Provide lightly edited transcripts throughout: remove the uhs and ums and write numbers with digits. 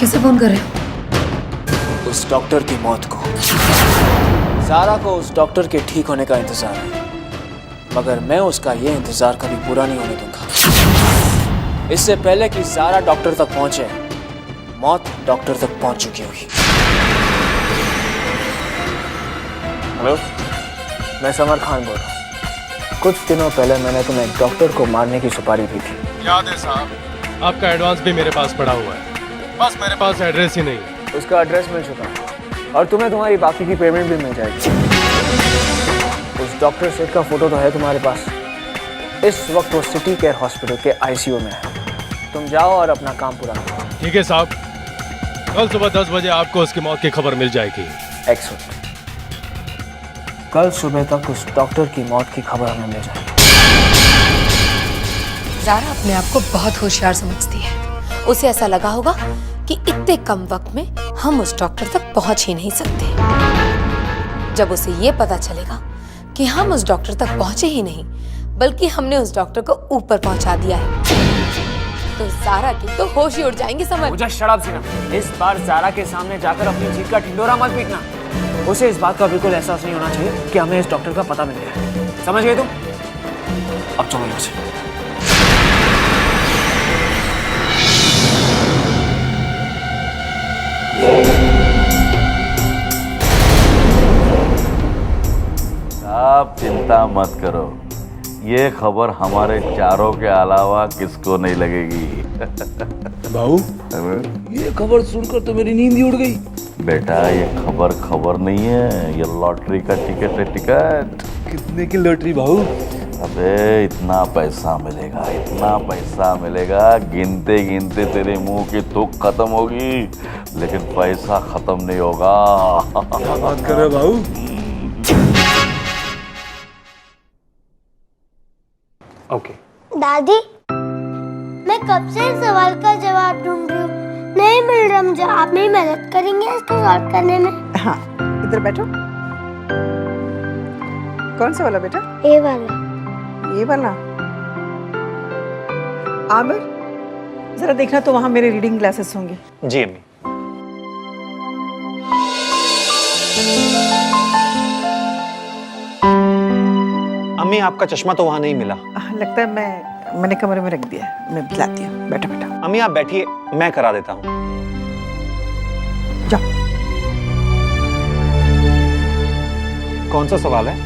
किसे फोन कर रहे हो? उस डॉक्टर की मौत को। ज़ारा को उस डॉक्टर के ठीक होने का इंतजार है, मगर मैं उसका ये इंतजार कभी पूरा नहीं होने दूंगा। इससे पहले कि ज़ारा डॉक्टर तक पहुंचे, मौत डॉक्टर तक पहुंच चुकी होगी। हेलो, मैं समर खान बोल रहा हूँ। कुछ दिनों पहले मैंने तुम्हें एक डॉक्टर को मारने की सुपारी दी थी। याद है साहब, आपका एडवांस भी मेरे पास पड़ा हुआ है, बस मेरे पास एड्रेस ही नहीं है। उसका एड्रेस मिल चुका है और तुम्हें तुम्हारी बाकी की पेमेंट भी मिल जाएगी। उस डॉक्टर सेठ का फोटो तो है तुम्हारे पास। इस वक्त वो सिटी केयर हॉस्पिटल के आईसीयू में है। तुम जाओ और अपना काम पूरा करो। ठीक है साहब, कल सुबह 10 बजे आपको उसकी मौत की खबर मिल जाएगी। एक्सेलेंट। कल सुबह तक उस डॉक्टर की मौत की खबर हमें मिल जाएगी। ज़ारा अपने आप को बहुत होशियार समझती है। उसे ऐसा लगा होगा कि इतने कम वक्त में हम उस डॉक्टर तक पहुंच ही नहीं सकते। जब उसे ये पता चलेगा कि हम उस डॉक्टर तक पहुंचे ही नहीं, बल्कि हमने उस डॉक्टर को ऊपर पहुंचा दिया है, तो ज़ारा की तो होश ही उड़ जाएंगे। समझ? मुझे शराब सीना। इस बार ज़ारा के सामने जाकर अपनी जीत का ढिंडोरा मत पीटना। उसे इस बात का बिल्कुल एहसास नहीं होना चाहिए कि हमें इस डॉक्टर का पता मिल गया है। समझ गए तुम? अब चलो यहाँ से। आप चिंता मत करो, ये खबर हमारे चारों के अलावा किसको नहीं लगेगी। बाबू, ये खबर सुनकर तो मेरी नींद ही उड़ गई। बेटा, ये खबर नहीं है, ये लॉटरी का टिकट है। टिकट कितने की लॉटरी बाबू? अबे इतना पैसा मिलेगा, गिनते गिनते तेरे मुंह की थूक खत्म होगी, लेकिन पैसा खत्म नहीं होगा। क्या बात कर रहे हो बाबू? ओके। दादी, मैं कब से इस सवाल का जवाब ढूंढ रही हूँ, नहीं मिल रहा मुझे। आप मेरी मदद करेंगे इसको सॉल्व करने में? हाँ, इधर बैठो। कौन सा वाला बेटा? ये वाला। ये वाला? आमिर, जरा देखना तो वहाँ मेरे रीडिंग ग्लासेस होंगे। जी अम्मी। अम्मी, आपका चश्मा तो वहाँ नहीं मिला। लगता है मैंने कमरे में रख दिया है। मैं दिलाती हूँ। बैठो बेटा। अम्मी आप बैठिए, मैं करा देता हूँ। जाओ। कौन सा सवाल है?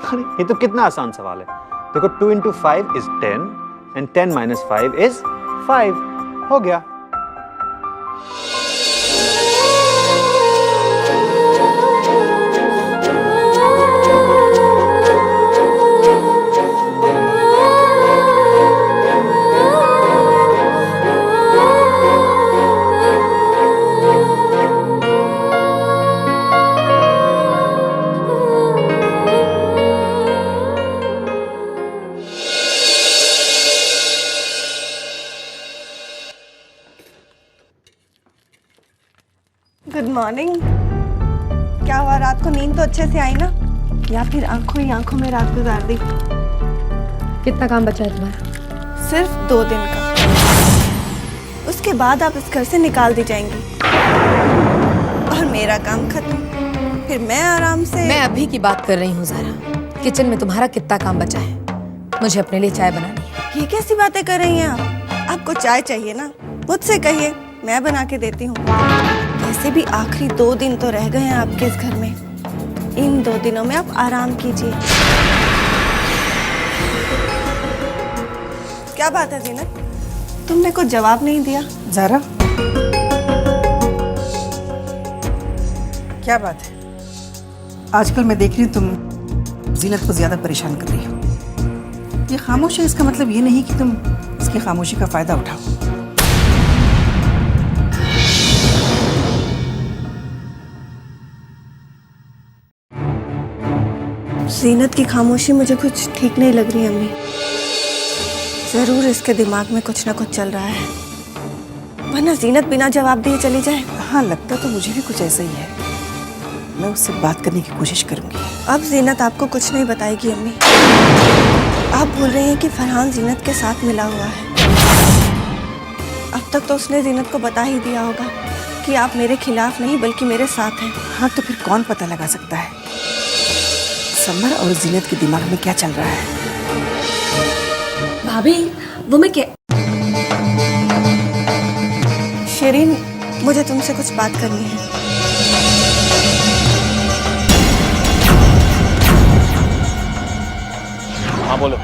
अरे ये तो कितना आसान सवाल है। देखो 2 into 5 is 10 and 10 minus 5 is 5। हो गया। Good morning. क्या हुआ, रात को नींद तो अच्छे से आई ना, या फिर आंखों ही आंखों में रात गुजार दी? कितना काम बचा है तुम्हारा? सिर्फ 2 दिन का। उसके बाद आप इस घर से निकाल दी जाएंगी और मेरा काम खत्म। फिर मैं आराम से। मैं अभी की बात कर रही हूँ ज़ारा। किचन में तुम्हारा कितना काम बचा है? मुझे अपने लिए चाय बनानी है। ये कैसी बातें कर रही हैं आप? आपको चाय चाहिए ना, मुझसे कहिए, मैं बना के देती हूँ। वैसे भी आखिरी 2 दिन तो रह गए हैं आपके इस घर में। इन 2 दिनों में आप आराम कीजिए। क्या बात है जीनत, तुमने कुछ जवाब नहीं दिया? ज़ारा, क्या बात है? आजकल मैं देख रही हूँ तुम जीनत को ज्यादा परेशान कर रही हो। ये खामोश है, इसका मतलब ये नहीं कि तुम इसकी खामोशी का फायदा उठाओ। जीनत की खामोशी मुझे कुछ ठीक नहीं लग रही अम्मी। जरूर इसके दिमाग में कुछ ना कुछ चल रहा है, वरना जीनत बिना जवाब दिए चली जाए। हाँ, लगता तो मुझे भी कुछ ऐसा ही है। मैं उससे बात करने की कोशिश करूंगी। अब जीनत आपको कुछ नहीं बताएगी अम्मी। आप बोल रही हैं कि फरहान जीनत के साथ मिला हुआ है। अब अब तक तो उसने जीनत को बता ही दिया होगा कि आप मेरे खिलाफ नहीं बल्कि मेरे साथ हैं। हाँ तो फिर कौन पता लगा सकता है समर और जीनत के दिमाग में क्या चल रहा है? भाभी वो मैं क्या शेरीन, मुझे तुमसे कुछ बात करनी है। हाँ बोलो,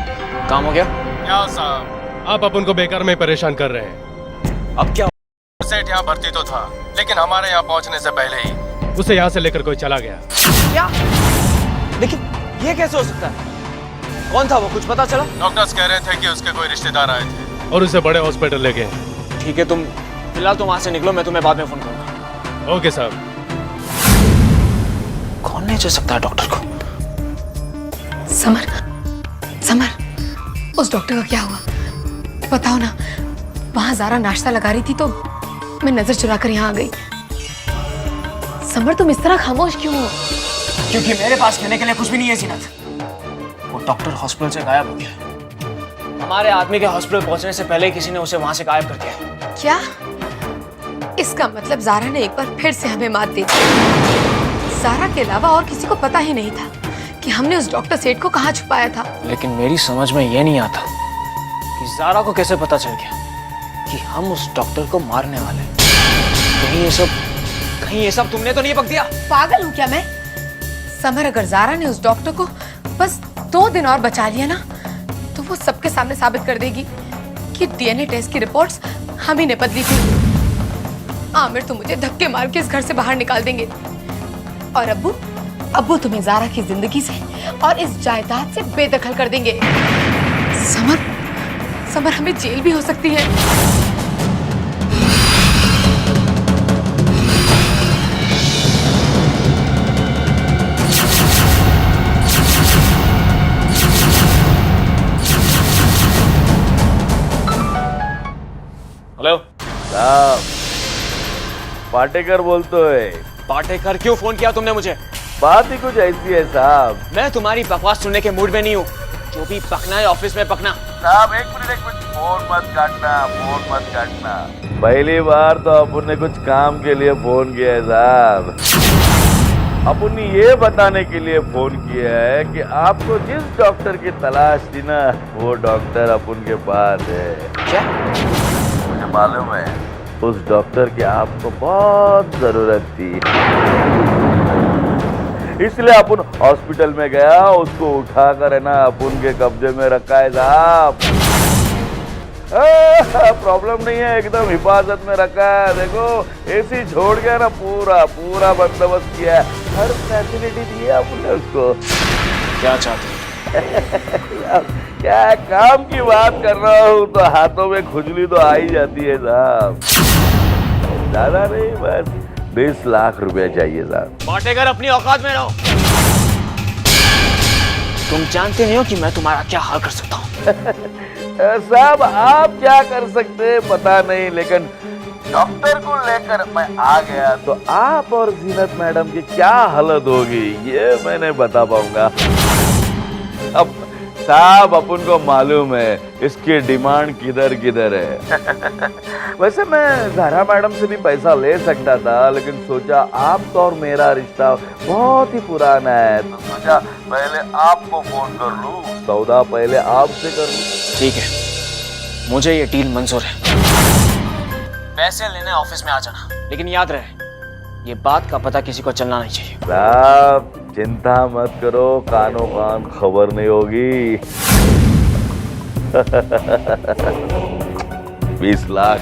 काम हो गया? क्या साहब, आप अपन को बेकार में परेशान कर रहे हैं। अब क्या? सेठ यहाँ भर्ती तो था, लेकिन हमारे यहाँ पहुँचने से पहले ही उसे यहाँ से लेकर कोई चला गया। क्या? लेकिन ये कैसे हो सकता है? कौन था वो, कुछ पता चला? डॉक्टर्स कह रहे थे कि उसके कोई रिश्तेदार आए थे और उसे बड़े हॉस्पिटल ले गए। ठीक है, तुम फिलहाल तो वहां से निकलो, मैं तुम्हें बाद में फोन करूंगा। ओके साहब। कौन नहीं जा सकता है डॉक्टर को? समर, समर, उस डॉक्टर का क्या हुआ बताओ ना। वहां जारा नाश्ता लगा रही थी तो मैं नजर चुरा कर यहाँ आ गई। समर तुम इस तरह खामोश क्यों हो? क्योंकि मेरे पास कहने के लिए कुछ भी नहीं है जीनत। वो डॉक्टर हॉस्पिटल से गायब हो गया। हमारे आदमी के हॉस्पिटल पहुंचने से पहले किसी ने उसे वहां से गायब कर दिया। क्या? इसका मतलब जारा ने एक बार फिर से हमें मात दे दी। जारा के अलावा और किसी को पता ही नहीं था कि हमने उस डॉक्टर सेठ को कहाँ छुपाया था। लेकिन मेरी समझ में यह नहीं आता कि जारा को कैसे पता चल गया कि हम उस डॉक्टर को मारने वाले हैं। कहीं ये सब तुमने तो नहीं बक दिया? पागल हूँ क्या मैं? समर, अगर जारा ने उस डॉक्टर को बस 2 दिन और बचा लिया ना तो वो सबके सामने साबित कर देगी कि डीएनए टेस्ट की रिपोर्ट्स हम ही ने बदली थी। आमिर तो मुझे धक्के मार के इस घर से बाहर निकाल देंगे और अब्बू तुम्हें जारा की जिंदगी से और इस जायदाद से बेदखल कर देंगे। समर, हमें जेल भी हो सकती है। हेलो साहब, पाटेकर बोलते है। पाटेकर, क्यों फोन किया तुमने मुझे? बात ही कुछ ऐसी है साहब। मैं तुम्हारी बकवास सुनने के मूड में नहीं हूँ। जो भी पकना है ऑफिस में पकना। साहब एक मिनट, फोन मत काटना। पहली बार तो अपन ने कुछ काम के लिए फोन किया है साहब। अपन ने ये बताने के लिए फोन किया है कि आपको जिस डॉक्टर की तलाश थी ना, वो डॉक्टर अपन के पास है। क्या? मुझे मालूम है उस डॉक्टर की आपको बहुत जरूरत थी, इसलिए अपन हॉस्पिटल में गया, उसको उठाकर है ना अपन के कब्जे में रखा है साहब। प्रॉब्लम नहीं है, एकदम हिफाजत में रखा है। देखो एसी छोड़ गया ना, पूरा बंदोबस्त किया है, हर फैसिलिटी दी है आपने उसको। क्या चाहते? क्या काम की बात कर रहा हूँ तो हाथों में खुजली तो आ ही जाती है साहब। ज्यादा नहीं, बस 20 लाख रुपया चाहिए साहब। पाटेकर, अपनी औकात में रहो। तुम जानते नहीं हो कि मैं तुम्हारा क्या हाल कर सकता हूँ। साहब आप क्या कर सकते हैं पता नहीं, लेकिन डॉक्टर को लेकर मैं आ गया तो आप और जीनत मैडम की क्या हालत होगी ये मैं नहीं बता पाऊंगा। अब साहब अपन को मालूम है इसकी डिमांड किधर है। वैसे मैं जारा मैडम से भी पैसा ले सकता था, लेकिन सोचा आपका और मेरा रिश्ता बहुत ही पुराना है तो सोचा पहले आपको फोन कर लूं, सौदा पहले आपसे कर लूं। ठीक है, मुझे ये डील मंजूर है। पैसे लेने ऑफिस में आ जाना, लेकिन याद रहे ये बात का पता किसी को चलना नहीं चाहिए। साहब चिंता मत करो, कानों कान खबर नहीं होगी। 20 लाख।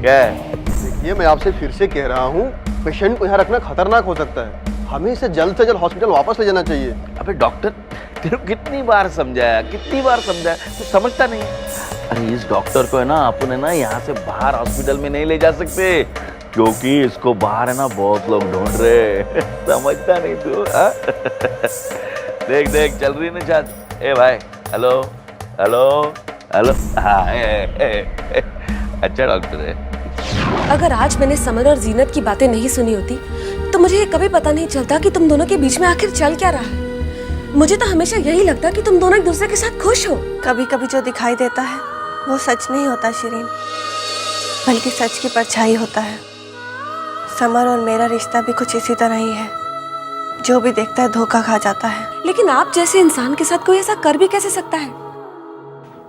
क्या देखिए, मैं आपसे फिर से कह रहा हूँ, पेशेंट को यहाँ रखना खतरनाक हो सकता है। हमें इसे जल्द से जल्द हॉस्पिटल वापस ले जाना चाहिए। अबे डॉक्टर, तेरे को कितनी बार समझाया तू समझता नहीं। अरे इस डॉक्टर को है ना अपन है ना यहाँ से बाहर हॉस्पिटल में नहीं ले जा सकते, क्योंकि इसको बाहर है ना बहुत लोग ढूंढ रहे। समझता नहीं तू? देख चल रही ना चाच। ए भाई, हेलो। हाँ अच्छा डॉक्टर है। अगर आज मैंने समर और जीनत की बातें नहीं सुनी होती तो मुझे ये कभी पता नहीं चलता कि तुम दोनों के बीच में आखिर चल क्या रहा है। मुझे तो हमेशा यही लगता कि तुम दोनों एक दूसरे के साथ खुश हो। कभी कभी जो दिखाई देता है वो सच नहीं होता शिरीन, बल्कि सच की परछाई होता है। समर और मेरा रिश्ता भी कुछ इसी तरह ही है। जो भी देखता है धोखा खा जाता है। लेकिन आप जैसे इंसान के साथ कोई ऐसा कर भी कैसे सकता है?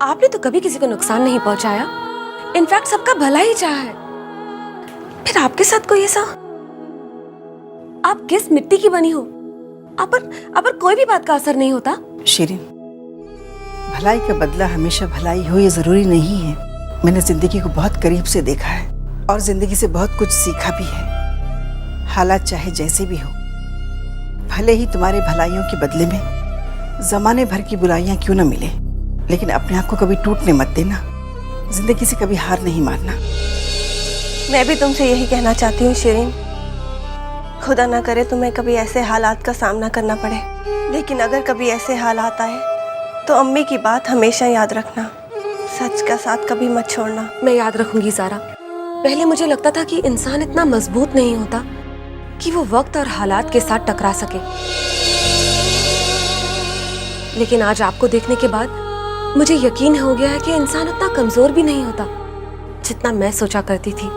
आपने तो कभी किसी को नुकसान नहीं पहुंचाया, इनफैक्ट सबका भला ही चाहा है। फिर आपके साथ कोई ऐसा? आप किस मिट्टी की बनी हो? आप पर कोई भी बात का असर नहीं होता। शिरीन, भलाई का बदला हमेशा भलाई हो ये जरूरी नहीं है। मैंने जिंदगी को बहुत करीब से देखा है और जिंदगी से बहुत कुछ सीखा भी है। हालात चाहे जैसे भी हो, भले ही तुम्हारे भलाइयों के बदले में जमाने भर की बुराइयां क्यों न मिले, लेकिन अपने आप को कभी टूटने मत देना। जिंदगी से कभी हार नहीं मानना। मैं भी तुमसे यही कहना चाहती हूँ शिरीन, खुदा ना करे तुम्हें कभी ऐसे हालात का सामना करना पड़े, लेकिन अगर कभी ऐसे हालात आए तो अम्मी की बात हमेशा याद रखना, सच का साथ कभी मत छोड़ना। मैं याद रखूंगी ज़ारा। पहले मुझे लगता था कि इंसान इतना मजबूत नहीं होता कि वो वक्त और हालात के साथ टकरा सके, लेकिन आज आपको देखने के बाद मुझे यकीन हो गया है कि इंसान उतना कमजोर भी नहीं होता जितना मैं सोचा करती थी।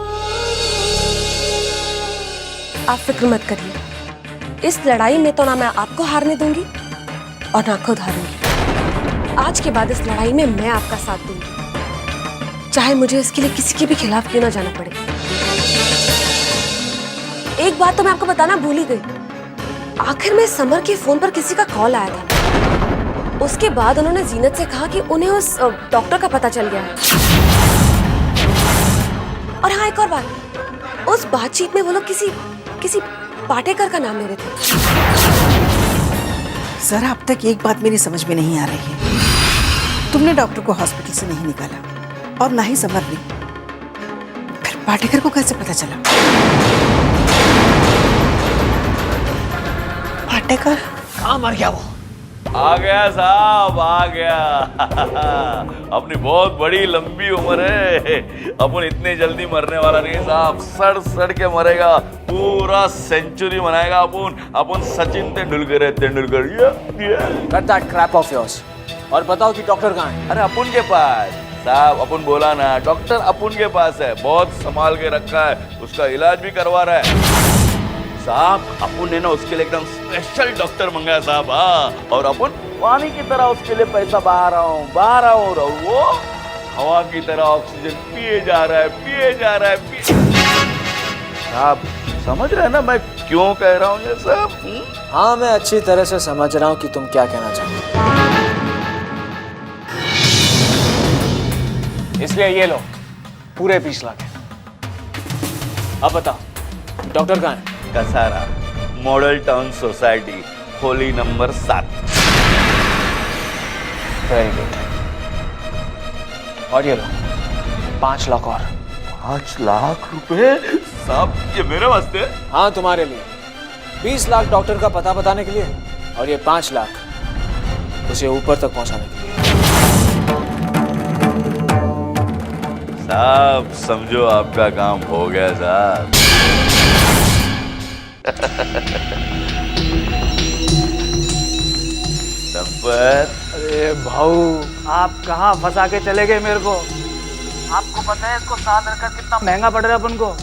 आप फिक्र मत करिए, इस लड़ाई में तो ना मैं आपको हारने दूंगी और ना खुद हारूंगी। आज के बाद इस लड़ाई में मैं आपका साथ दूंगी, चाहे मुझे इसके लिए किसी के भी खिलाफ क्यों ना जाना पड़े। एक बात तो मैं आपको बताना भूल ही गई, आखिर में समर के फोन पर किसी का कॉल आया था। उसके बाद उन्होंने जीनत से कहा कि उन्हें उस डॉक्टर का पता चल गया है। और हाँ, एक और बात, उस बातचीत में वो लोग किसी पाटेकर का नाम ले रहे थे। जरा अब तक एक बात मेरी समझ में नहीं आ रही है। तुमने डॉक्टर को हॉस्पिटल से नहीं निकाला और ना ही समर ने, फिर पाटेकर को कैसे पता चला? पाटेकर कहाँ मर गया वो? आ गया साहब, आ गया। अपनी बहुत बड़ी लंबी उम्र है, अपन इतने जल्दी मरने वाला नहीं साहब। सड़ सड़ के मरेगा, पूरा सेंचुरी मनाएगा अपन सचिन तेंदुलकर है, Tendulkar. Cut that Krebs of yours और बताओ कि डॉक्टर कहाँ है? अरे अपन के पास साहब, अपन बोला ना, डॉक्टर अपन के पास है, बहुत संभाल के रखा है, उसका इलाज भी करवा रहा है साहब। अपन ने ना उसके लिए एकदम स्पेशल डॉक्टर मंगाया साहब। हाँ, और अपन पानी की तरह उसके लिए पैसा बहा रहा हूँ, और वो हवा की तरह ऑक्सीजन पिए जा रहा है। साहब समझ रहे हैं ना मैं क्यों कह रहा हूँ ये सब? हाँ, मैं अच्छी तरह से समझ रहा हूँ कि तुम क्या कहना चाहते हो। इसलिए ये लो, पूरे 20 लाख है। अब बताओ डॉक्टर कहाँ है? Kasara model town society, Holi number 7। Very good. और ये लो 5 लाख और। 5 लाख रुपए साहब, ये मेरे वास्ते? हाँ, तुम्हारे लिए। 20 लाख डॉक्टर का पता बताने के लिए और ये 5 लाख उसे ऊपर तक पहुंचाने के लिए। साहब समझो आपका काम हो गया साहब। संपत, अरे भाऊ, आप कहाँ फंसा के चले गए मेरे को? आपको पता है इसको साथ रखकर कितना महंगा पड़ रहा है अपन को?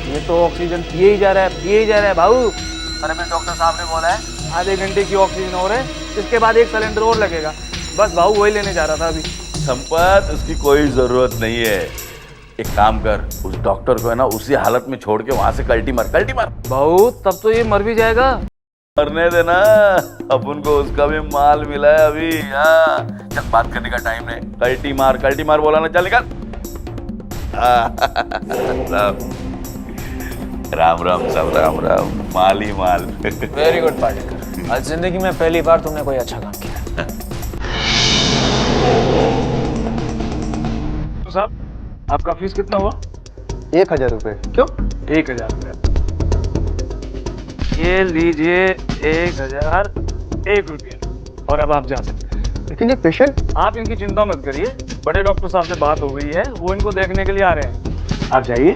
ये तो ऑक्सीजन पिए ही जा रहा है भाऊ। अरे मेरे डॉक्टर साहब ने बोला है आधे घंटे की ऑक्सीजन और है, इसके बाद 1 सिलेंडर और लगेगा। बस भाऊ वही लेने जा रहा था अभी। संपत, उसकी कोई जरूरत नहीं है। एक काम कर, उस डॉक्टर को है ना उसी हालत में छोड़ के वहां से कल्टी मार। भाऊ तब तो ये मर भी जाएगा। मरने देना, अपन को उसका भी माल मिला है अभी। हाँ, चल बात करने का टाइम नहीं। कल्टी मार बोला ना, चल निकल। राम सब राम, माल ही माल। वेरी गुड पाटेकर, आज जिंदगी में पहली बार तुमने कोई अच्छा काम किया। तो साहब आपका फीस कितना हुआ? 1000 रुपए। क्यों? 1000 रुपया। ये लीजिए 1001 रुपया, और अब आप जा सकते हैं। लेकिन ये पेशेंट? आप इनकी चिंता मत करिए, बड़े डॉक्टर साहब से बात हो गई है, वो इनको देखने के लिए आ रहे हैं। आप जाइए।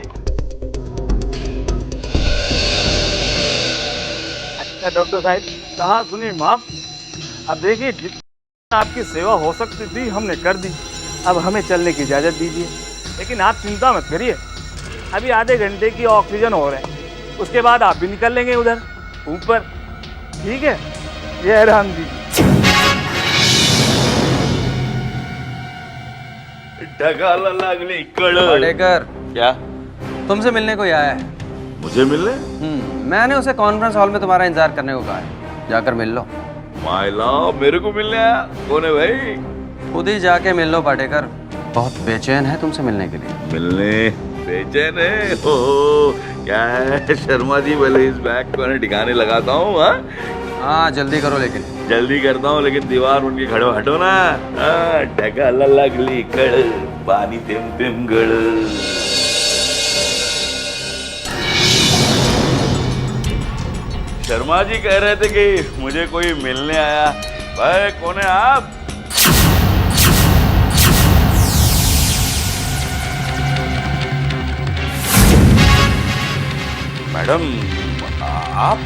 अच्छा डॉक्टर साहब, कहाँ सुनी माफ? अब देखिए जितना आपकी सेवा हो सकती थी हमने कर दी, अब हमें चलने की इजाज़त दीजिए। लेकिन आप चिंता मत करिए, अभी आधे घंटे की ऑक्सीजन हो रहा है, उसके बाद आप भी निकल लेंगे उधर ऊपर, ठीक है? जय राम जी। ढगाला लागली कळ। पाटेकर, क्या? तुमसे मिलने को ही आया है। मुझे मिलने? मैंने उसे कॉन्फ्रेंस हॉल में तुम्हारा इंतजार करने को कहा है, जाकर मिल लो। माइला मेरे को मिलने आया? कौन है भाई? खुद ही जाके मिल लो पाटेकर, बहुत बेचैन है तुमसे मिलने के लिए। मिलने बेचैन है? हो क्या है शर्मा जी, पहले इस बैग को मैं ठिकाने लगाता हूँ। हाँ जल्दी करो, लेकिन जल्दी करता हूँ, लेकिन दीवार उठ के खड़े हटो ना। ढगाला लागली कळ, पानी तेम तेम गळ। शर्मा जी कह रहे थे कि मुझे कोई मिलने आया। भाई कौन है आप? मैडम आप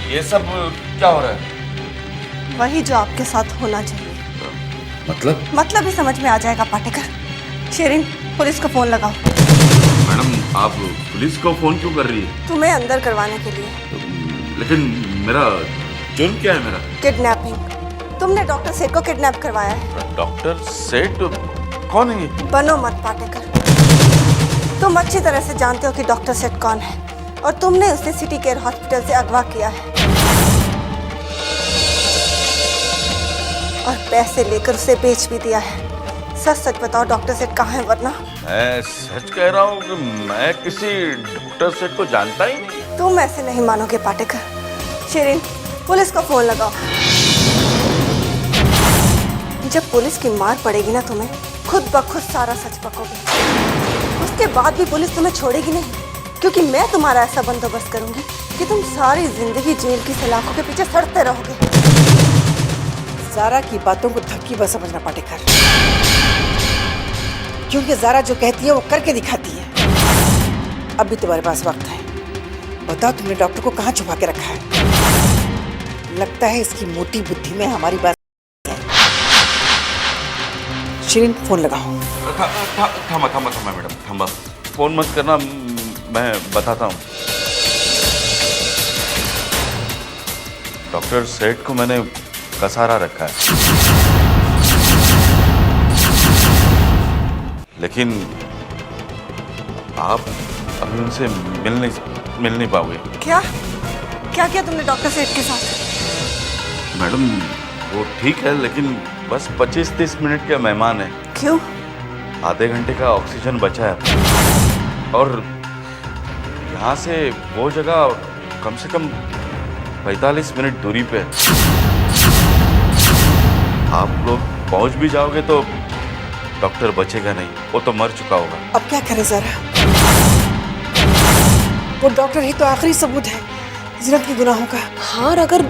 ये सब क्या हो रहा है? वही जो आपके साथ होना चाहिए। मतलब ही समझ में आ जाएगा पाटेकर। शेरिन, पुलिस को फोन लगाओ। मैडम आप पुलिस को फोन क्यों कर रही है? तुम्हें अंदर करवाने के लिए। लेकिन मेरा जुर्म क्या है? मेरा किडनैपिंग। तुमने डॉक्टर सेठ को किडनैप करवाया है। डॉक्टर सेठ कौन है? बनो मत पाटेकर, तुम अच्छी तरह से जानते हो कि डॉक्टर सेठ कौन है, और तुमने उसे सिटी केयर हॉस्पिटल से अगवा किया है और पैसे लेकर उसे बेच भी दिया है। सच सच बताओ डॉक्टर सेठ कहाँ है, वरना। मैं सच कह रहा हूँ कि मैं किसी डॉक्टर सेठ को जानता ही नहीं। तुम ऐसे नहीं मानोगे पाटेकर। शेरिन, पुलिस को फोन लगाओ। जब पुलिस की मार पड़ेगी ना तुम्हें, खुद ब खुद सारा सच पकोगे। उसके बाद भी पुलिस तुम्हें छोड़ेगी नहीं, क्योंकि मैं तुम्हारा ऐसा बंदोबस्त करूंगी कि तुम सारी जिंदगी जेल की सलाखों के पीछे सड़ते रहोगे। ज़ारा की बातों को धक्की बस समझना पाटेकर, क्योंकि ज़ारा जो कहती है वो करके दिखाती है। अब भी तुम्हारे पास वक्त है, बताओ तुमने डॉक्टर को कहाँ छुपा के रखा है? लगता है इसकी मोटी बुद्धि में हमारी बात है। शिरीन, फोन लगाओ। थामा मैडम, थामा, फोन मत करना, मैं बताता हूँ। डॉक्टर सेठ को मैंने कसारा रखा है, लेकिन आप अभी उनसे मिल नहीं पाओगे। क्या क्या किया तुमने डॉक्टर सेठ के साथ? मैडम वो ठीक है, लेकिन बस 25-30 मिनट के मेहमान है। क्यों? आधे घंटे का ऑक्सीजन बचा है और यहाँ से वो जगह कम से कम 45 मिनट दूरी पे है। आप लोग पहुँच भी जाओगे तो डॉक्टर बचेगा नहीं, वो तो मर चुका होगा। अब क्या करें ज़ारा? वो डॉक्टर ही तो आखिरी सबूत है जीनत के गुनाहों का। हाँ, और अगर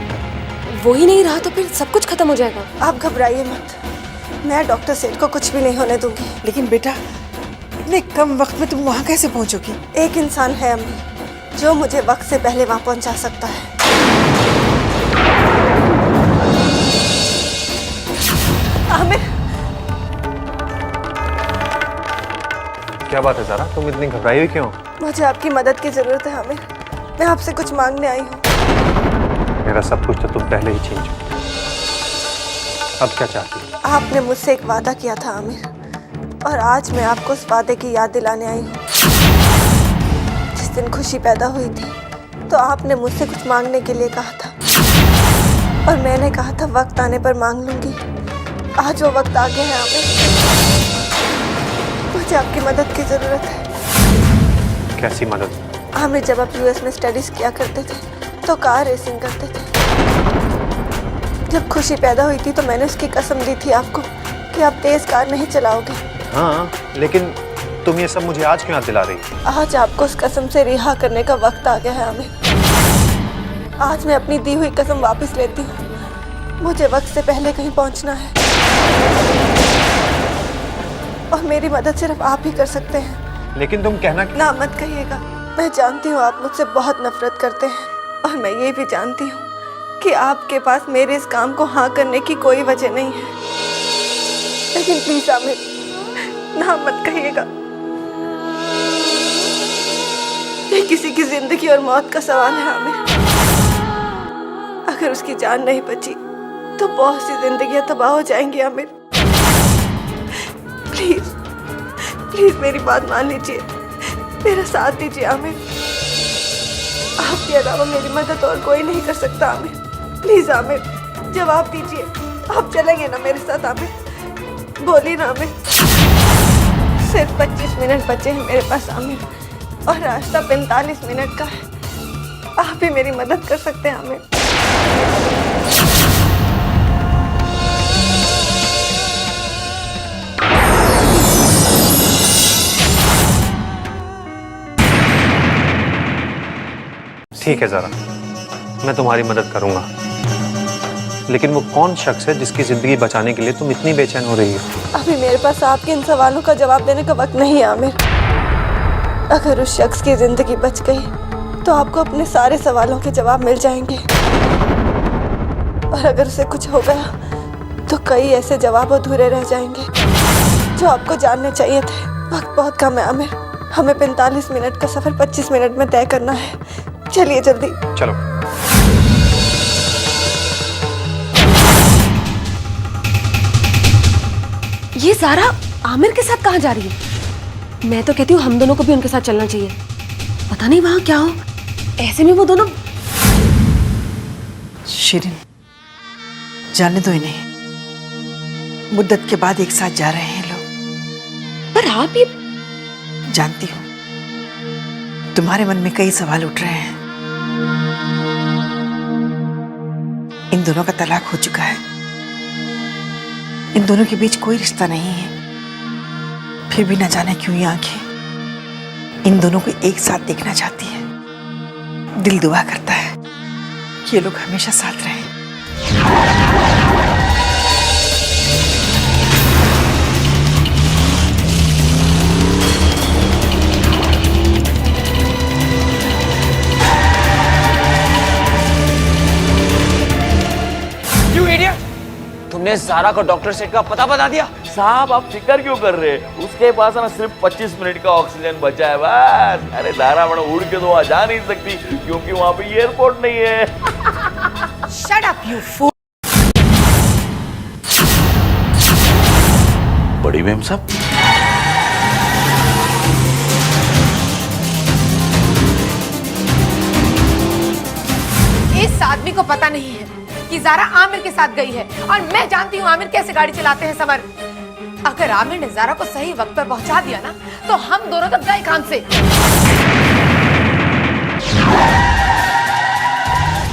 वो ही नहीं रहा तो फिर सब कुछ खत्म हो जाएगा। आप घबराइए मत, मैं डॉक्टर सेठ को कुछ भी नहीं होने दूंगी। लेकिन बेटा, इतने कम वक्त में तुम वहाँ कैसे पहुँचोगी? एक इंसान है अम्मी जो मुझे वक्त से पहले वहाँ पहुँचा सकता है। आमिर, क्या बात है ज़ारा, तुम इतनी घबराई हुई क्यों? मुझे आपकी मदद की जरूरत है आमिर। मैं आपसे कुछ मांगने आई हूँ। मेरा सब कुछ तो तुम पहले ही छीन चुकी। अब क्या चाहती हो? आपने मुझसे एक वादा किया था आमिर, और आज मैं आपको उस वादे की याद दिलाने आई हूँ। जिस दिन खुशी पैदा हुई थी तो आपने मुझसे कुछ मांगने के लिए कहा था, और मैंने कहा था वक्त आने पर मांग लूंगी। आज वो वक्त आ गया है आमिर, मुझे आपकी मदद की जरूरत है। कैसी मदद? आमिर, जब आप यूएस में स्टडीज किया करते थे तो कार रेसिंग करते थे। जब खुशी पैदा हुई थी तो मैंने उसकी कसम दी थी आपको कि आप तेज कार नहीं चलाओगे। हाँ, लेकिन तुम ये सब मुझे आज क्यों याद दिला रही? आज आपको उस कसम से रिहा करने का वक्त आ गया है आमिर। आज मैं अपनी दी हुई कसम वापस लेती हूँ। मुझे वक्त से पहले कहीं पहुँचना है, और मेरी मदद सिर्फ आप ही कर सकते हैं। लेकिन तुम कहना ना मत कहिएगा, मैं जानती हूँ आप मुझसे बहुत नफरत करते हैं, और मैं ये भी जानती हूँ कि आपके पास मेरे इस काम को हाँ करने की कोई वजह नहीं है, लेकिन प्लीज आमिर, ना मत कहिएगा। ये किसी की जिंदगी और मौत का सवाल है आमिर। अगर उसकी जान नहीं बची तो बहुत सी जिंदगियां तबाह हो जाएंगी आमिर। प्लीज प्लीज मेरी बात मान लीजिए, मेरा साथ दीजिए आमिर। आपके अलावा मेरी मदद और कोई नहीं कर सकता आमिर। प्लीज आमिर, जवाब दीजिए, आप चलेंगे ना मेरे साथ आमिर? बोलिए ना आमिर। सिर्फ 25 मिनट बचे हैं मेरे पास आमिर, और रास्ता 45 मिनट का है। आप भी मेरी मदद कर सकते हैं आमिर। ठीक है ज़रा, मैं तुम्हारी मदद करूंगा, लेकिन वो कौन शख्स है जिसकी ज़िंदगी बचाने के लिए तुम इतनी बेचैन हो रही हो? अभी मेरे पास आपके इन सवालों का जवाब देने का वक्त नहीं है आमिर। अगर उस शख्स की ज़िंदगी बच गई तो आपको अपने सारे सवालों के जवाब मिल जाएंगे, और अगर उसे कुछ हो गया तो कई ऐसे जवाब अधूरे रह जाएंगे जो आपको जानने चाहिए थे। वक्त बहुत कम है आमिर, हमें 45 मिनट का सफ़र 25 मिनट में तय करना है। चलिए जल्दी। चलो। ये ज़ारा आमिर के साथ कहाँ जा रही है? मैं तो कहती हूँ हम दोनों को भी उनके साथ चलना चाहिए। पता नहीं वहां क्या हो, ऐसे में वो दोनों। शिरीन, जाने दो इन्हें। मुद्दत के बाद एक साथ जा रहे हैं लोग। पर आप ये। जानती हूँ तुम्हारे मन में कई सवाल उठ रहे हैं। इन दोनों का तलाक हो चुका है, इन दोनों के बीच कोई रिश्ता नहीं है, फिर भी न जाने क्यों ये आंखें इन दोनों को एक साथ देखना चाहती है। दिल दुआ करता है कि ये लोग हमेशा साथ रहें। तुमने ज़ारा को डॉक्टर सेठ का पता बता दिया? साहब आप फिक्र क्यों कर रहे हैं? उसके पास है ना सिर्फ 25 मिनट का ऑक्सीजन बचा है बस। अरे ज़ारा मैडम उड़ के तो वहां जा नहीं सकती क्योंकि वहां पे एयरपोर्ट नहीं है। Shut up, you fool! बड़ी मैम साहब, इस आदमी को पता नहीं है कि ज़ारा आमिर के साथ गई है, और मैं जानती हूँ आमिर कैसे गाड़ी चलाते हैं समर। अगर आमिर ने ज़ारा को सही वक्त पर पहुंचा दिया ना तो हम दोनों तक गए काम से।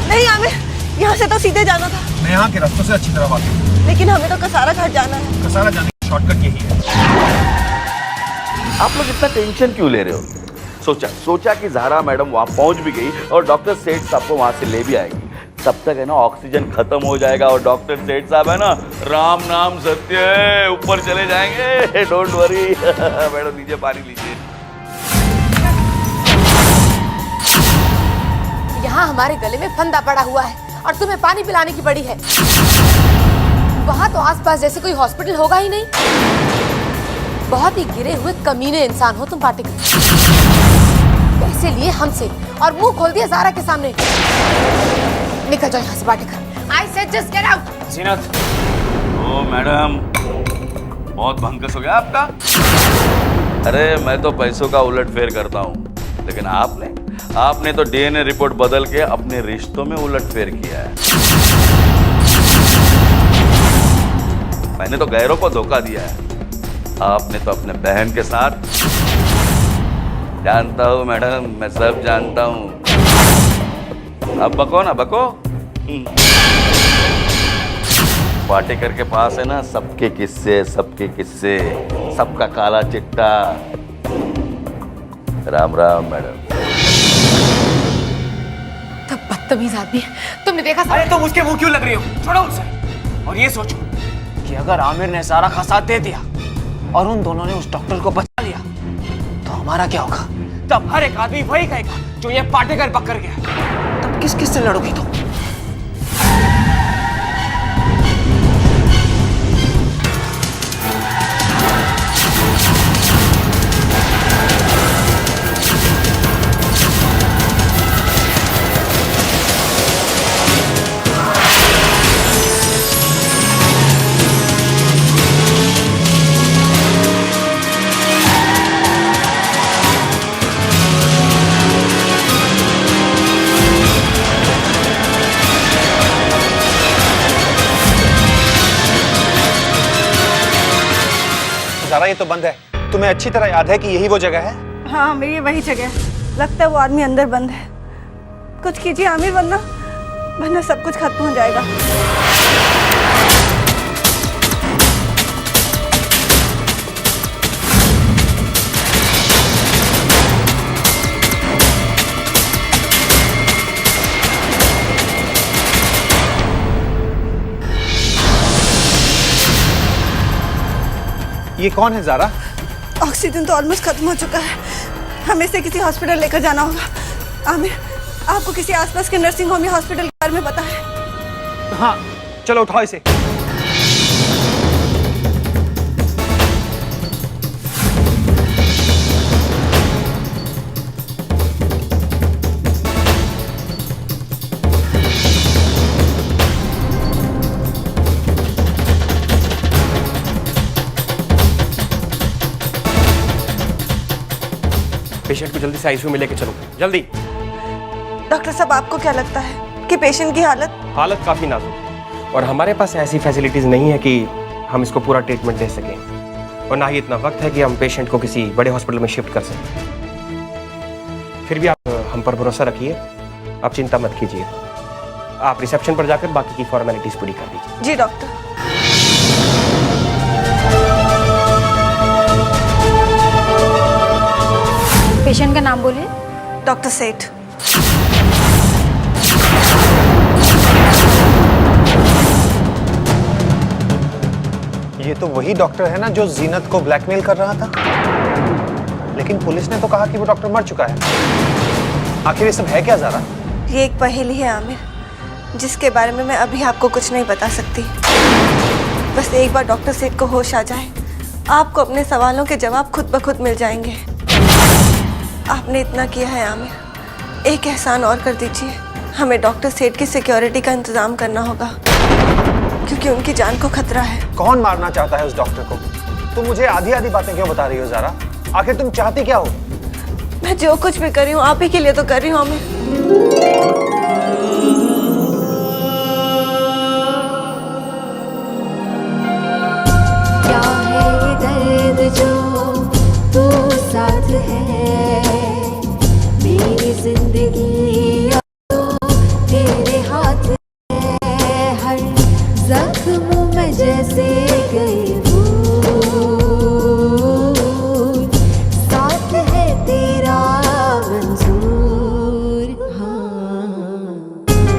नहीं आमिर, यहाँ से तो सीधे जाना था। मैं यहाँ के रास्तों से अच्छी तरह वाकिफ हूँ। लेकिन हमें तो कसारा घाट जाना है। कसारा जाने का शॉर्टकट यही है। आप लोग इतना टेंशन क्यों ले रहे हो? सोचा कि ज़ारा मैडम वहां पहुंच भी गई और डॉक्टर सेठ साहब को वहां से ले भी आएगी। तब तक है ना ऑक्सीजन खत्म हो जाएगा और डॉक्टर सेठ साहब है ना राम नाम सत्य है ऊपर चले जाएंगे। Don't worry. मैडम लीजिए पानी लीजिए। यहाँ हमारे गले में फंदा पड़ा हुआ है और तुम्हें पानी पिलाने की पड़ी है। वहाँ तो आसपास जैसे कोई हॉस्पिटल होगा ही नहीं। बहुत ही गिरे हुए कमीने इंसान हो तुम पाटिकर। पैसे लिए हमसे और मुंह खोल दिया ज़ारा के सामने। निकल जाओ यहाँ से Patekar. I said just get out. Zeenat. ओ मैडम, बहुत भंकस हो गया आपका। अरे मैं तो पैसों का उलटफेर करता हूँ, लेकिन आपने तो डीएनए रिपोर्ट बदल के अपने रिश्तों में उलटफेर किया है। मैंने तो गैरों को धोखा दिया है, आपने तो अपने बहन के साथ। जानता हूँ मैडम, मैं सब जानता हूँ। अब बको ना बको। पाटेकर के पास है ना सबके किस्से, सबका काला चिट्टा। राम राम मैडम। तब बदतमीज आदमी, तुमने देखा? अरे तुम उसके मुंह क्यों लग रही हो? छोड़ो उसे। और ये सोचो कि अगर आमिर ने ज़ारा का साथ दे दिया और उन दोनों ने उस डॉक्टर को बचा लिया तो हमारा क्या होगा? तब हर एक आदमी वही कहेगा जो ये पाटेकर पकड़ गया। तब किस किस से लड़ोगी तुम? ज़ारा, ये तो बंद है। तुम्हें अच्छी तरह याद है कि यही वो जगह है? हाँ मेरी वही जगह है। लगता है वो आदमी अंदर बंद है। कुछ कीजिए आमिर, वरना वरना सब कुछ खत्म हो जाएगा। ये कौन है ज़ारा? ऑक्सीजन तो ऑलमोस्ट खत्म हो चुका है। हमें इसे किसी हॉस्पिटल लेकर जाना होगा। आमिर, आपको किसी आसपास के नर्सिंग होम या हॉस्पिटल के बारे में पता है? हाँ, चलो उठाओ इसे। पेशेंट को जल्दी से आईसीयू में लेके चलो, जल्दी। डॉक्टर साहब, आपको क्या लगता है कि पेशेंट की हालत काफ़ी नाजुक, और हमारे पास ऐसी फैसिलिटीज़ नहीं है कि हम इसको पूरा ट्रीटमेंट दे सकें, और ना ही इतना वक्त है कि हम पेशेंट को किसी बड़े हॉस्पिटल में शिफ्ट कर सकें। फिर भी आप हम पर भरोसा रखिए, आप चिंता मत कीजिए। आप रिसेप्शन पर जाकर बाकी की फॉर्मेलिटीज़ पूरी कर दीजिए। जी डॉक्टर। पेशेंट का नाम बोलिए। डॉक्टर सेठ। ये तो वही डॉक्टर है ना जो जीनत को ब्लैकमेल कर रहा था। लेकिन पुलिस ने तो कहा कि वो डॉक्टर मर चुका है। आखिर ये सब है क्या ज़ारा? ये एक पहेली है आमिर, जिसके बारे में मैं अभी आपको कुछ नहीं बता सकती। बस एक बार डॉक्टर सेठ को होश आ जाए, आपको अपने सवालों के जवाब खुद ब खुद मिल जाएंगे। आपने इतना किया है आमिर, एक एहसान और कर दीजिए। हमें डॉक्टर सेठ की सिक्योरिटी का इंतजाम करना होगा, क्योंकि उनकी जान को खतरा है। कौन मारना चाहता है उस डॉक्टर को? तुम मुझे आधी आधी बातें क्यों बता रही हो ज़ारा? आखिर तुम चाहती क्या हो? मैं जो कुछ भी कर रही हूँ आप ही के लिए तो कर रही हूँ आमिर। क्या है ये दर्द जो तू साथ है, मेरी जिंदगी तो तेरे हाथ है। हर जख्म में जैसे गए भूल, साथ है तेरा मंजूर। हाँ,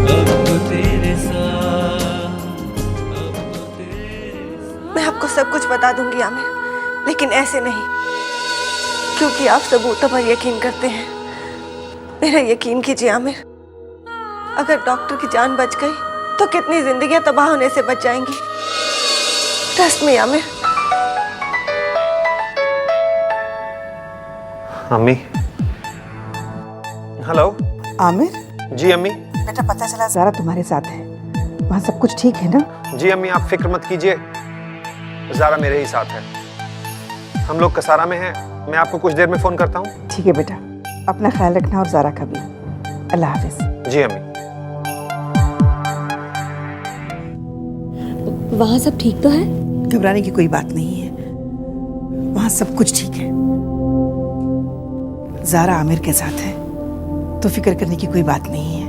अब तेरे साथ, मैं आपको सब कुछ बता दूंगी आमिर, लेकिन ऐसे नहीं, क्योंकि आप सबूतों पर यकीन करते हैं। मेरा यकीन कीजिए आमिर, अगर डॉक्टर की जान बच गई तो कितनी जिंदगियां तबाह होने से बच जाएंगी। Trust me Aamir. अम्मी। हेलो। आमिर। जी अम्मी। बेटा, पता चला ज़ारा तुम्हारे साथ है, वहाँ सब कुछ ठीक है ना? जी अम्मी, आप फिक्र मत कीजिए, ज़ारा मेरे ही साथ है। हम लोग कसारा में हैं। मैं आपको कुछ देर में फ़ोन करता हूँ। ठीक है बेटा, अपना ख्याल रखना और ज़ारा का भी। अल्लाह हाफिज। जी अम्मी। वहाँ सब ठीक तो है? घबराने की कोई बात नहीं है, वहाँ सब कुछ ठीक है। ज़ारा आमिर के साथ है, तो फिक्र करने की कोई बात नहीं है।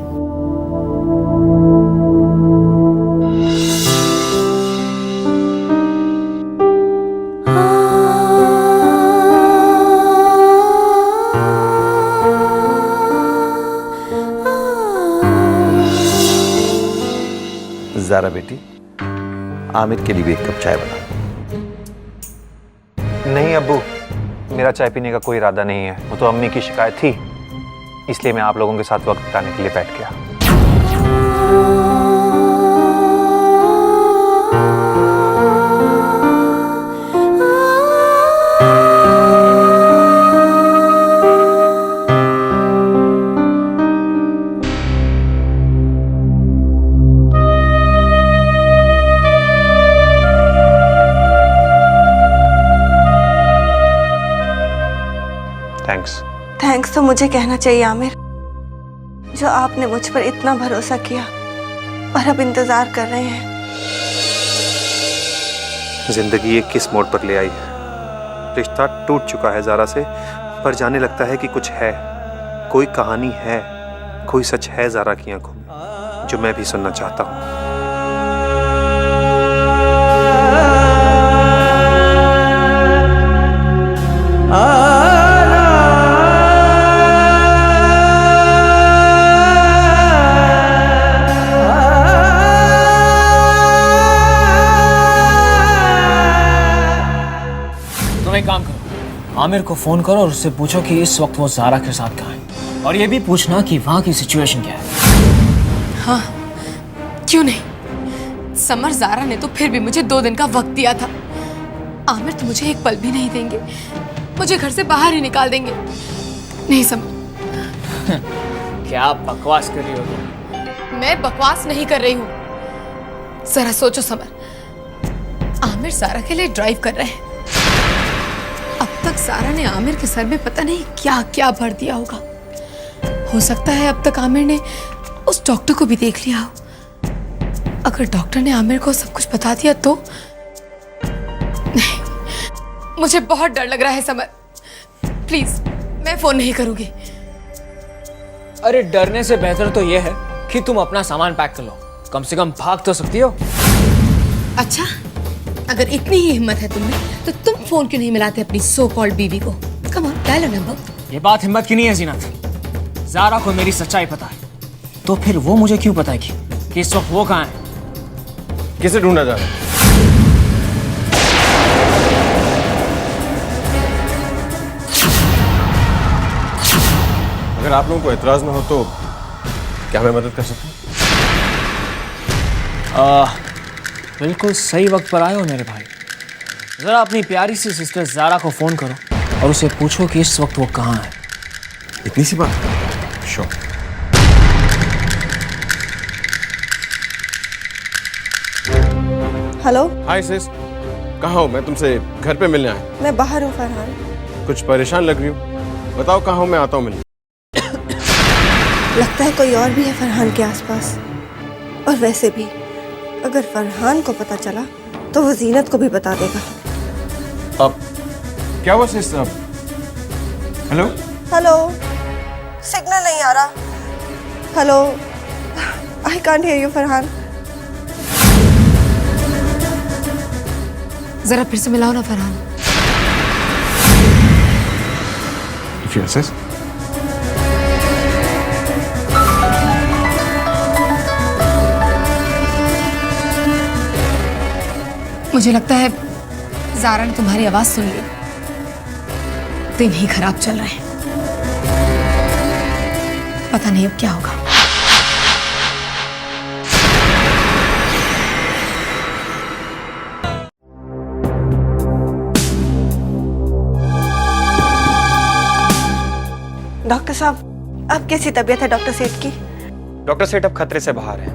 ज़ारा बेटी, आमिर के लिए भी एक कप चाय बना। नहीं अब्बू, मेरा चाय पीने का कोई इरादा नहीं है। वो तो अम्मी की शिकायत थी, इसलिए मैं आप लोगों के साथ वक्त बिताने के लिए बैठ गया। तो मुझे कहना चाहिए आमिर, जो आपने मुझ पर इतना भरोसा किया और अब इंतजार कर रहे हैं। जिंदगी ये किस मोड़ पर ले आई है? रिश्ता टूट चुका है ज़ारा से, पर जाने लगता है कि कुछ है, कोई कहानी है, कोई सच है ज़ारा की आंखों में, जो मैं भी सुनना चाहता हूँ। तुम एक काम करो, आमिर को फोन करो और उससे पूछो कि इस वक्त वो ज़ारा के साथ कहाँ है, और ये भी पूछना कि वहाँ की सिचुएशन क्या है। हाँ, क्यों नहीं। समर ज़ारा ने तो फिर भी मुझे 2 दिन का वक्त दिया था। आमिर तो मुझे एक पल भी नहीं देंगे, मुझे घर से बाहर ही निकाल देंगे। नहीं समर। क्या बकवास कर रही हो तुम? मैं बकवास नहीं कर रही हूँ। जरा सोचो समर, आमिर ज़ारा के लिए ड्राइव कर रहे हैं। अब तक ज़ारा ने आमिर के सर में पता नहीं क्या क्या भर दिया होगा। हो सकता है अब तक आमिर ने उस डॉक्टर को भी देख लिया हो। अगर डॉक्टर ने आमिर को सब कुछ बता दिया तो? नहीं, मुझे बहुत डर लग रहा है समर। प्लीज, मैं फोन नहीं करूंगी। अरे डरने से बेहतर तो ये है कि तुम अपना सामान पैक कर लो, कम से कम भाग तो सकती हो। अच्छा, अगर इतनी ही हिम्मत है तुम में, तो तुम फोन क्यों नहीं मिलाते अपनी सो कॉल्ड बीवी को? Come on, dial a number. ये बात हिम्मत की नहीं है जीनत। ज़ारा को मेरी सच्चाई पता है, तो फिर वो मुझे क्यों बताएगी कि इस वक्त वो कहाँ है? किसे ढूंढा जा रहा है? अगर आप लोगों को एतराज ना हो तो क्या मैं मदद कर सकता हूँ? बिल्कुल सही वक्त पर आए हो मेरे भाई। जरा अपनी प्यारी सी सिस्टर ज़ारा को फोन करो और उसे पूछो कि इस वक्त वो कहाँ है। इतनी सी बात? श्योर। हेलो। हाय सिस, कहाँ हो? मैं तुमसे घर पे मिलने आया। मैं बाहर हूँ फरहान। कुछ परेशान लग रही हो, बताओ कहाँ हूँ, मैं आता हूँ मिलने। लगता है कोई और भी है फरहान के आसपास। और वैसे भी अगर फरहान को पता चला तो वो जीनत को भी बता देगा। अब क्या हुआ सिस? अब हेलो हेलो, सिग्नल नहीं आ रहा। Hello, I can't hear you Farhan. जरा फिर से मिलाओ ना फरहान। सिस, मुझे लगता है ज़ारा ने तुम्हारी आवाज सुन ली। दिन ही खराब चल रहे हैं, पता नहीं अब क्या होगा। डॉक्टर साहब, अब कैसी तबीयत है डॉक्टर सेठ की? डॉक्टर सेठ अब खतरे से बाहर है।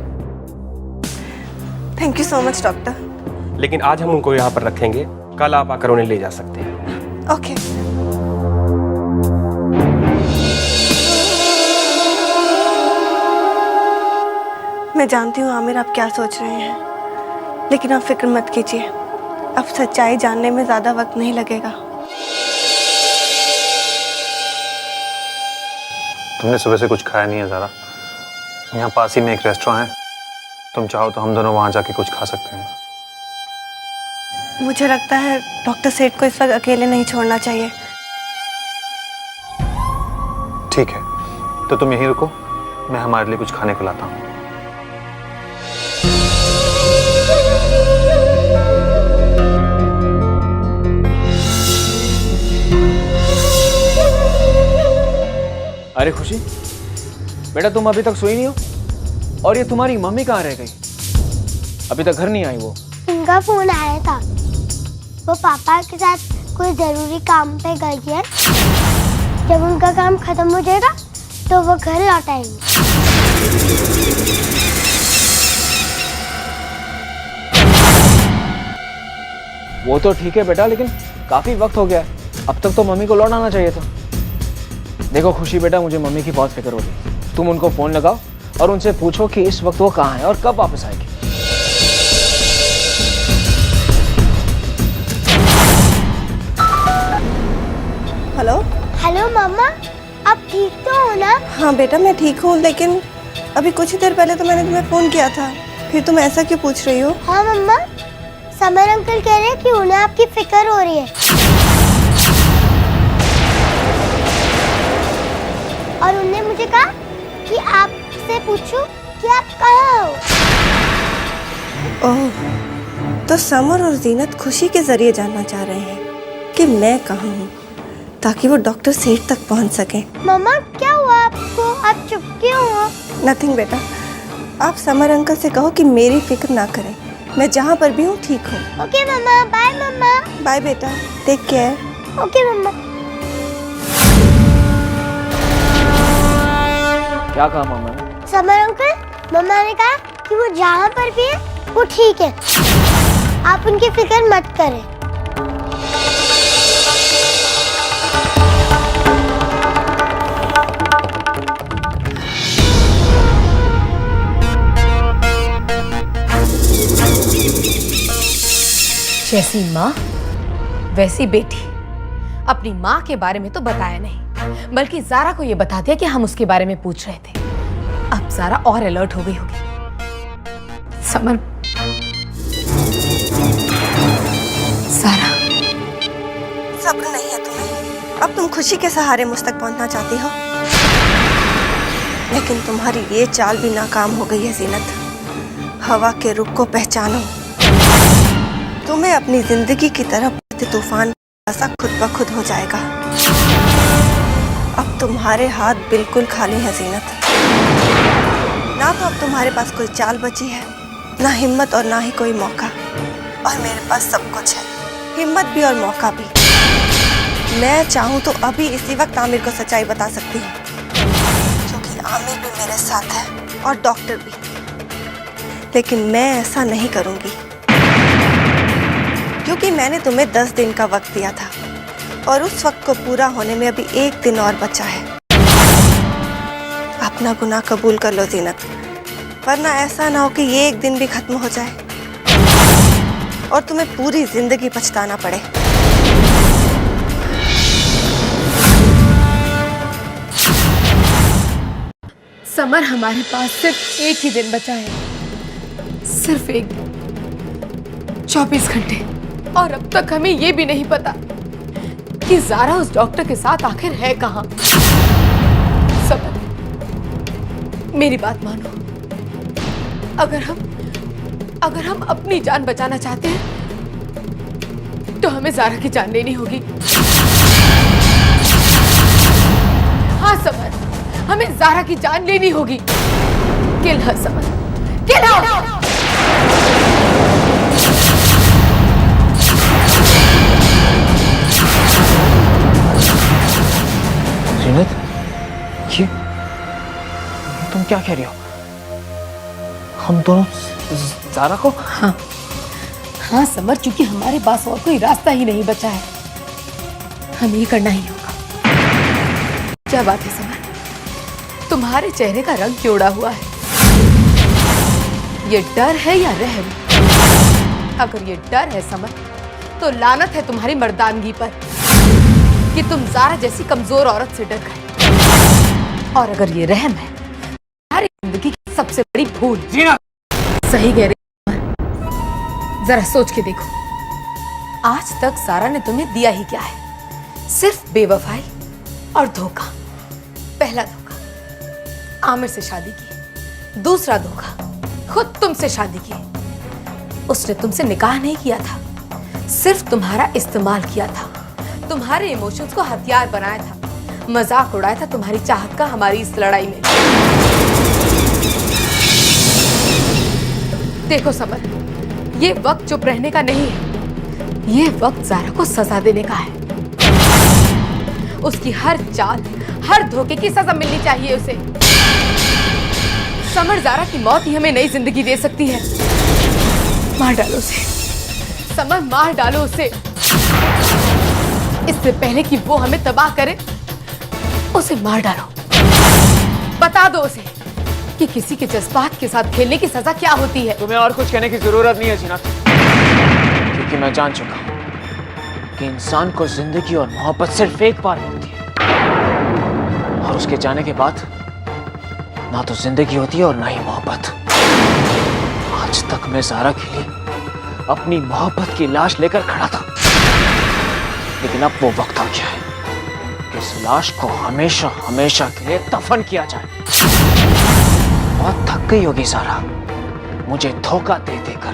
Thank you so much doctor. लेकिन आज हम उनको यहाँ पर रखेंगे, कल आप आकर उन्हें ले जा सकते हैं। ओके। मैं जानती हूँ आमिर आप क्या सोच रहे हैं, लेकिन आप फिक्र मत कीजिए, अब सच्चाई जानने में ज्यादा वक्त नहीं लगेगा। तुमने सुबह से कुछ खाया नहीं है ज़ारा। यहाँ पास ही में एक रेस्टोरेंट है, तुम चाहो तो हम दोनों वहाँ जाके कुछ खा सकते हैं। मुझे लगता है डॉक्टर सेठ को इस वक्त अकेले नहीं छोड़ना चाहिए। ठीक है, तो तुम यहीं रुको, मैं हमारे लिए कुछ खाने को लाता हूँ। अरे खुशी, बेटा तुम अभी तक सोई नहीं हो? और ये तुम्हारी मम्मी कहाँ रह गई? अभी तक घर नहीं आई वो? उनका फोन आया था, वो पापा के साथ कोई जरूरी काम पे गई है। जब उनका काम खत्म हो जाएगा तो वो घर लौट आएंगे। वो तो ठीक है बेटा, लेकिन काफी वक्त हो गया है, अब तक तो मम्मी को लौट आना चाहिए था। देखो खुशी बेटा, मुझे मम्मी की बहुत फिक्र हो रही। तुम उनको फोन लगाओ और उनसे पूछो कि इस वक्त वो कहाँ है और कब वापस आएगी। हेलो। हेलो मम्मा, आप ठीक तो हो ना? हाँ बेटा मैं ठीक हूँ, लेकिन अभी कुछ ही देर पहले तो मैंने तुम्हें फ़ोन किया था, फिर तुम ऐसा क्यों पूछ रही हो? हाँ मम्मा, समर अंकल कह रहे हैं कि उन्हें आपकी फिक्र हो रही है। और उन्होंने मुझे कहा कि आपसे पूछूं कि आप कहाँ हो। ओह, तो समर और जीनत खुशी के जरिए जानना चाह रहे हैं कि मैं कहाँ हूँ, ताकि वो डॉक्टर सेठ तक पहुँच सके। मम्मा क्या हुआ आपको? आप चुप क्यों हो? नथिंग बेटा, आप समर अंकल से कहो कि मेरी फिक्र ना करें, मैं जहाँ पर भी हूँ ठीक हूँ। ओके मम्मा, बाय मम्मा। बाय बेटा, टेक केयर। ओके मम्मा। क्या कहा मम्मा ने? समर अंकल, मम्मा ने कहा कि वो जहाँ पर भी है वो ठीक है, आप उनकी फिक्र मत करें। जैसी माँ वैसी बेटी। अपनी माँ के बारे में तो बताया नहीं, बल्कि ज़ारा को ये बता दिया कि हम उसके बारे में पूछ रहे थे। अब ज़ारा और अलर्ट हो गई होगी। समर, ज़ारा, सब्र नहीं है तुम्हें? अब तुम खुशी के सहारे मुझ तक पहुंचना चाहती हो, लेकिन तुम्हारी ये चाल भी नाकाम हो गई है जीनत। हवा के रुख को पहचानो। तुम्हें अपनी जिंदगी की तरफ बढ़ते तूफान ऐसा खुद ब खुद हो जाएगा। अब तुम्हारे हाथ बिल्कुल खाली हैं जीनत। ना तो अब तुम्हारे पास कोई चाल बची है, ना हिम्मत और ना ही कोई मौका। और मेरे पास सब कुछ है, हिम्मत भी और मौका भी। मैं चाहूँ तो अभी इसी वक्त आमिर को सच्चाई बता सकती हूँ, क्योंकि आमिर भी मेरे साथ है और डॉक्टर भी। लेकिन मैं ऐसा नहीं करूँगी, क्योंकि मैंने तुम्हें 10 दिन का वक्त दिया था और उस वक्त को पूरा होने में अभी 1 दिन और बचा है। अपना गुनाह कबूल कर लो जीनत, वरना ऐसा ना हो कि ये 1 दिन भी खत्म हो जाए और तुम्हें पूरी जिंदगी पछताना पड़े। समर, हमारे पास सिर्फ 1 ही दिन बचा है, सिर्फ 1 दिन, 24 घंटे। और अब तक हमें ये भी नहीं पता कि ज़ारा उस डॉक्टर के साथ आखिर है कहाँ। समर, मेरी बात मानो। अगर हम अपनी जान बचाना चाहते हैं तो हमें ज़ारा की जान लेनी होगी। हाँ समर, हमें ज़ारा की जान लेनी होगी। किल हर समर, किल हर। जीनत, ये तुम क्या कह रही हो? हम दोनों ज़ारा को? हाँ समर, क्योंकि हमारे पास और कोई रास्ता ही नहीं बचा है, हमें ये करना ही होगा। क्या बात है समर, तुम्हारे चेहरे का रंग क्यों उड़ा हुआ है? ये डर है या रहम? अगर ये डर है समर, तो लानत है तुम्हारी मर्दानगी पर कि तुम ज़ारा जैसी कमजोर औरत से डर गए। और अगर ये रहम है, तुम्हारी जिंदगी की सबसे बड़ी भूल। सही कह रही समर, जरा सोच के देखो, आज तक ज़ारा ने तुम्हें दिया ही क्या है? सिर्फ बेवफाई और धोखा। पहला धोखा आमिर से शादी की, दूसरा धोखा खुद तुमसे शादी की। उसने तुमसे निकाह नहीं किया था, सिर्फ तुम्हारा इस्तेमाल किया था, तुम्हारे इमोशंस को हथियार बनाया था, मजाक उड़ाया था तुम्हारी चाहत का हमारी इस लड़ाई में। देखो समर, ये वक्त चुप रहने का नहीं है, ये वक्त ज़ारा को सजा देने का है। उसकी हर चाल, हर धोखे की सजा मिलनी चाहिए उसे। समर, ज़ारा की मौत ही हमें नई जिंदगी दे सकती है। मार डालो उसे समर, मार डालो उसे, इससे पहले कि वो हमें तबाह करे उसे मार डालो। बता दो उसे कि किसी के जज्बात के साथ खेलने की सजा क्या होती है। तुम्हें और कुछ कहने की जरूरत नहीं है जीनत, क्योंकि मैं जान चुका हूं कि इंसान को जिंदगी और मोहब्बत सिर्फ एक बार मिलती है, और उसके जाने के बाद ना तो जिंदगी होती है और ना ही मोहब्बत। आज तक मैं ज़ारा के लिए अपनी मोहब्बत की लाश लेकर खड़ा था, लेकिन अब वो वक्त आ गया है कि इस लाश को हमेशा हमेशा के लिए दफन किया जाए। बहुत थक गई होगी ज़ारा मुझे धोखा दे देकर।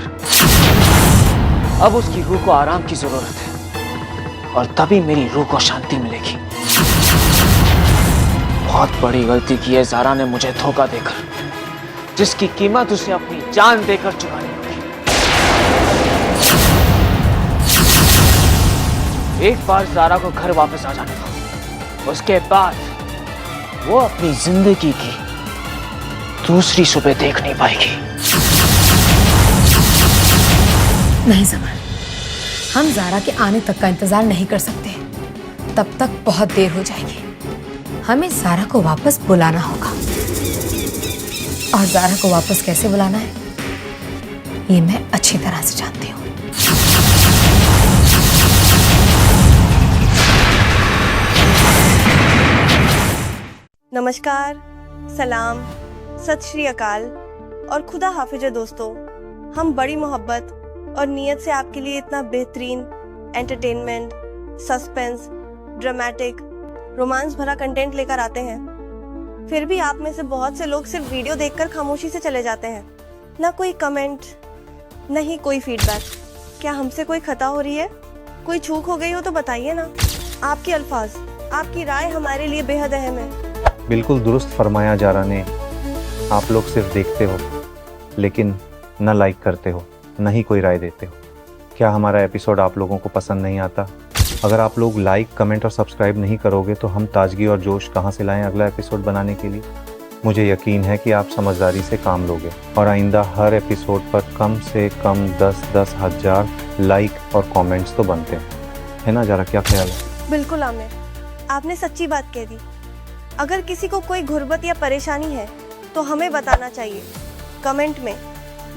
अब उसकी रूह को आराम की जरूरत है, और तभी मेरी रूह को शांति मिलेगी। बहुत बड़ी गलती की है ज़ारा ने मुझे धोखा देकर, जिसकी कीमत उसे अपनी जान देकर चुकानी होगी। एक बार ज़ारा को घर वापस आ जाने दो, उसके बाद वो अपनी जिंदगी की दूसरी सुबह देख नहीं पाएगी। नहीं समर, हम ज़ारा के आने तक का इंतजार नहीं कर सकते। तब तक बहुत देर हो जाएगी। हमें ज़ारा को वापस बुलाना होगा, और ज़ारा को वापस कैसे बुलाना है ये मैं अच्छी तरह से जानती हूँ। नमस्कार, सलाम, सत श्री अकाल और खुदा हाफिज दोस्तों। हम बड़ी मोहब्बत और नीयत से आपके लिए इतना बेहतरीन एंटरटेनमेंट, सस्पेंस, ड्रामेटिक, रोमांस भरा कंटेंट लेकर आते हैं। फिर भी आप में से बहुत से लोग सिर्फ वीडियो देखकर खामोशी से चले जाते हैं। ना कोई कमेंट, न ही कोई फीडबैक। क्या हमसे कोई खता हो रही है? कोई चूक हो गई हो तो बताइए ना। आपके अल्फाज, आपकी राय हमारे लिए बेहद अहम है। बिल्कुल दुरुस्त फरमाया ज़ारा ने। आप लोग सिर्फ देखते हो लेकिन न लाइक करते हो, न ही कोई राय देते हो। क्या हमारा एपिसोड आप लोगों को पसंद नहीं आता? अगर आप लोग लाइक, कमेंट और सब्सक्राइब नहीं करोगे तो हम ताजगी और जोश कहाँ से लाएं अगला एपिसोड बनाने के लिए? मुझे यकीन है कि आप समझदारी से काम लोगे और आइंदा हर एपिसोड पर कम से कम 10-10 हज़ार लाइक और कमेंट्स तो बनते हैं, है ना ज़ारा? क्या ख्याल है? बिल्कुल आमिर, आपने सच्ची बात कह दी। अगर किसी को कोई गुर्बत या परेशानी है तो हमें बताना चाहिए कमेंट में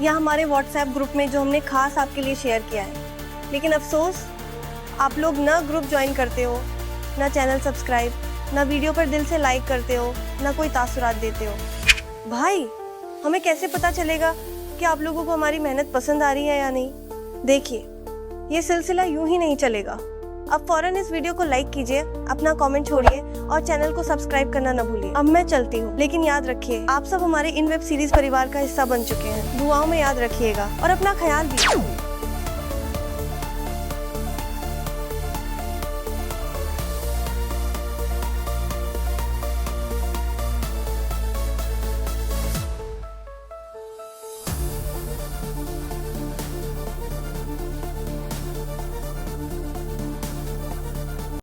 या हमारे व्हाट्सएप ग्रुप में, जो हमने खास आपके लिए शेयर किया है। लेकिन अफसोस, आप लोग ना ग्रुप ज्वाइन करते हो, ना चैनल सब्सक्राइब, ना वीडियो पर दिल से लाइक करते हो, ना कोई तासुरात देते हो। भाई, हमें कैसे पता चलेगा कि आप लोगों को हमारी मेहनत पसंद आ रही है या नहीं? देखिए, ये सिलसिला यूं ही नहीं चलेगा। अब फौरन इस वीडियो को लाइक कीजिए, अपना कमेंट छोड़िए और चैनल को सब्सक्राइब करना न भूलिए। अब मैं चलती हूँ, लेकिन याद रखिए, आप सब हमारे इन वेब सीरीज परिवार का हिस्सा बन चुके हैं। दुआओं में याद रखिएगा और अपना ख्याल भी।